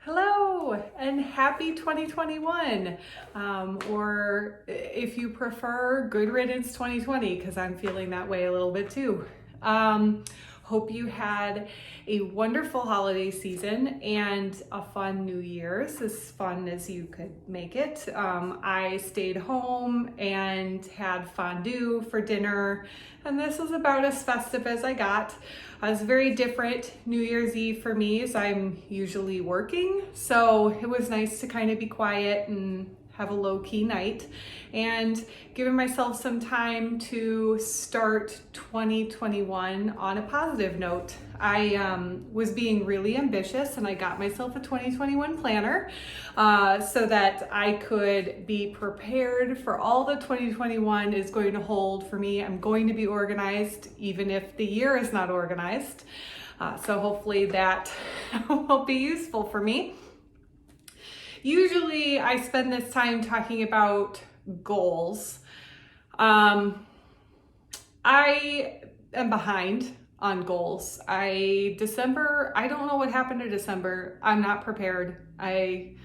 Hello and happy 2021, or if you prefer, good riddance 2020, because I'm feeling that way a little bit too. Hope you had a wonderful holiday season and a fun New Year's, as fun as you could make it. I stayed home and had fondue for dinner, and this was about as festive as I got. It was very different New Year's Eve for me, as I'm usually working, so it was nice to kind of be quiet and have a low-key night and giving myself some time to start 2021 on a positive note. I was being really ambitious and I got myself a 2021 planner so that I could be prepared for all that 2021 is going to hold for me. I'm going to be organized even if the year is not organized. So hopefully that will be useful for me. Usually I spend this time talking about goals. I am behind on goals. December, I don't know what happened to December. I'm not prepared. Maybe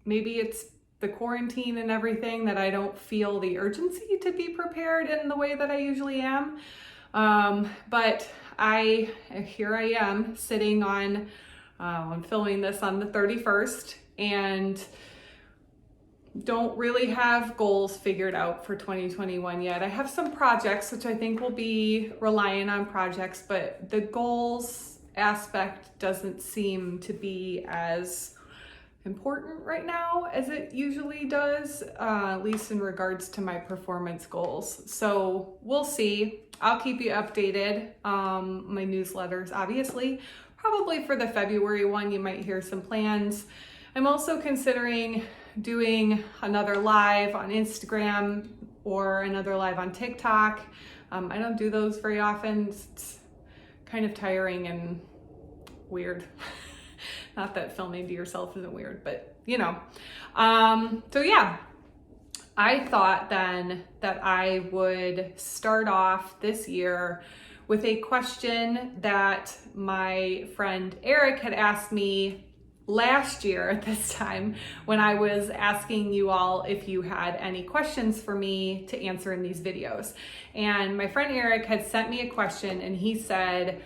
it's the quarantine and everything that I don't feel the urgency to be prepared in the way that I usually am. But here I am sitting on I'm filming this on the 31st and don't really have goals figured out for 2021 yet. I have some projects, which I think will be relying on projects, but the goals aspect doesn't seem to be as important right now as it usually does, at least in regards to my performance goals. So we'll see. I'll keep you updated. My newsletters, obviously. Probably for the February one, you might hear some plans. I'm also considering doing another live on Instagram or another live on TikTok. I don't do those very often. It's kind of tiring and weird. Not that filming to yourself isn't weird, but you know. So yeah, I thought then that I would start off this year with a question that my friend Eric had asked me last year at this time when I was asking you all if you had any questions for me to answer in these videos. And my friend Eric had sent me a question and he said,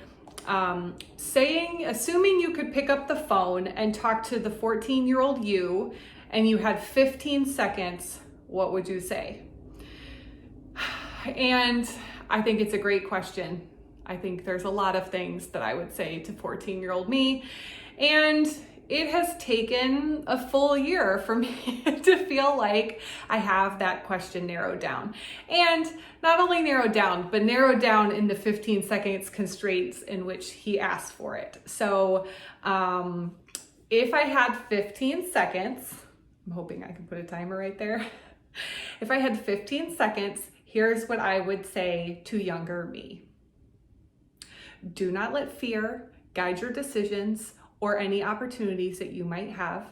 assuming you could pick up the phone and talk to the 14-year-old you and you had 15 seconds, what would you say? And I think it's a great question. I think there's a lot of things that I would say to 14-year-old me. And it has taken a full year for me to feel like I have that question narrowed down. And not only narrowed down, but narrowed down in the 15 seconds constraints in which he asked for it. So if I had 15 seconds, I'm hoping I can put a timer right there. If I had 15 seconds, here's what I would say to younger me. Do not let fear guide your decisions or any opportunities that you might have.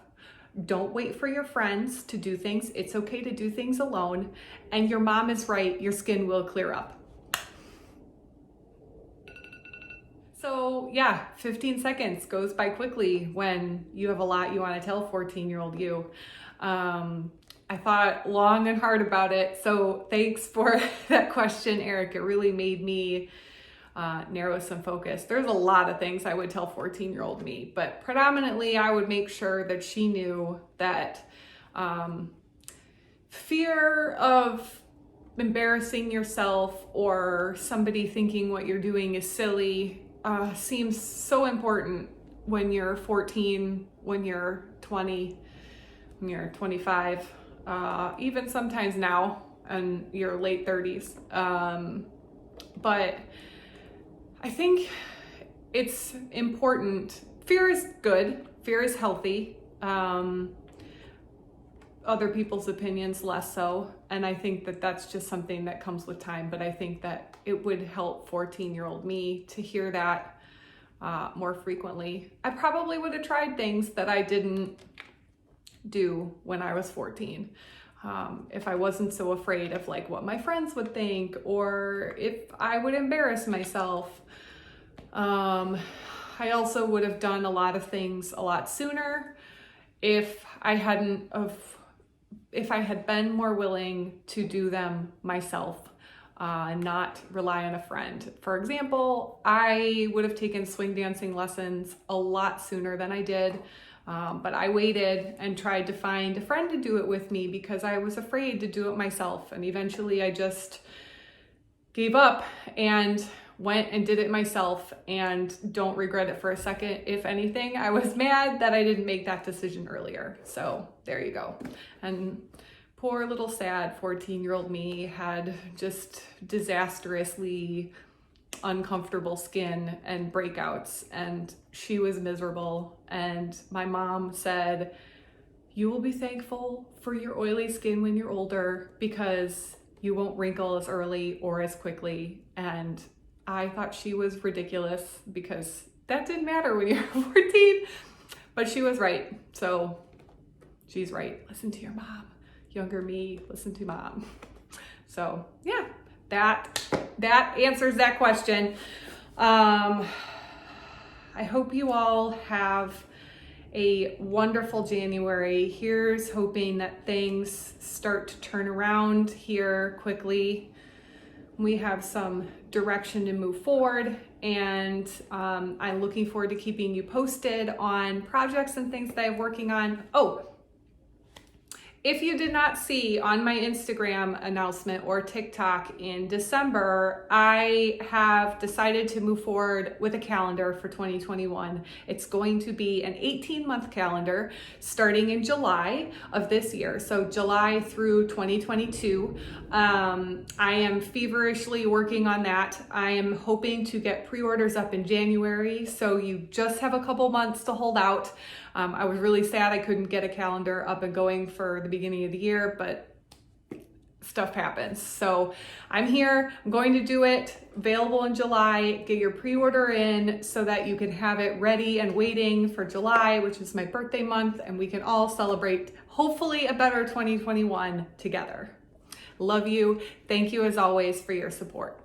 Don't wait for your friends to do things. It's okay to do things alone. And your mom is right, your skin will clear up. So yeah, 15 seconds goes by quickly when you have a lot you want to tell 14-year-old you. I thought long and hard about it. So thanks for that question, Eric. It really made me narrow some focus. There's a lot of things I would tell 14-year-old me, but predominantly I would make sure that she knew that fear of embarrassing yourself or somebody thinking what you're doing is silly seems so important when you're 14, when you're 20, when you're 25, even sometimes now in your late 30s. But I think it's important. Fear is good. Fear is healthy. Other people's opinions less so. And I think that that's just something that comes with time. But I think that it would help 14-year-old me to hear that more frequently. I probably would have tried things that I didn't do when I was 14. If I wasn't so afraid of like what my friends would think or if I would embarrass myself. I also would have done a lot of things a lot sooner if I had been more willing to do them myself, and not rely on a friend. For example, I would have taken swing dancing lessons a lot sooner than I did, but I waited and tried to find a friend to do it with me because I was afraid to do it myself. And eventually I just gave up and went and did it myself, and don't regret it for a second. If anything, I was mad that I didn't make that decision earlier. So there you go. And poor little sad 14-year-old me had just disastrously uncomfortable skin and breakouts, and she was miserable. And my mom said, "You will be thankful for your oily skin when you're older because you won't wrinkle as early or as quickly." And I thought she was ridiculous because that didn't matter when you're 14, but she was right. So she's right. Listen to your mom. Younger me, listen to mom. So yeah, that answers that question. I hope you all have a wonderful January. Here's hoping that things start to turn around here quickly. We have some direction to move forward, and I'm looking forward to keeping you posted on projects and things that I'm working on. Oh, if you did not see on my Instagram announcement or TikTok in December, I have decided to move forward with a calendar for 2021. It's going to be an 18-month calendar starting in July of this year. So July through 2022. I am feverishly working on that. I am hoping to get pre-orders up in January. So you just have a couple months to hold out. I was really sad I couldn't get a calendar up and going for the beginning of the year, but stuff happens. So I'm here, I'm going to do it, available in July. Get your pre-order in so that you can have it ready and waiting for July, which is my birthday month, and we can all celebrate hopefully a better 2021 together. Love you. Thank you as always for your support.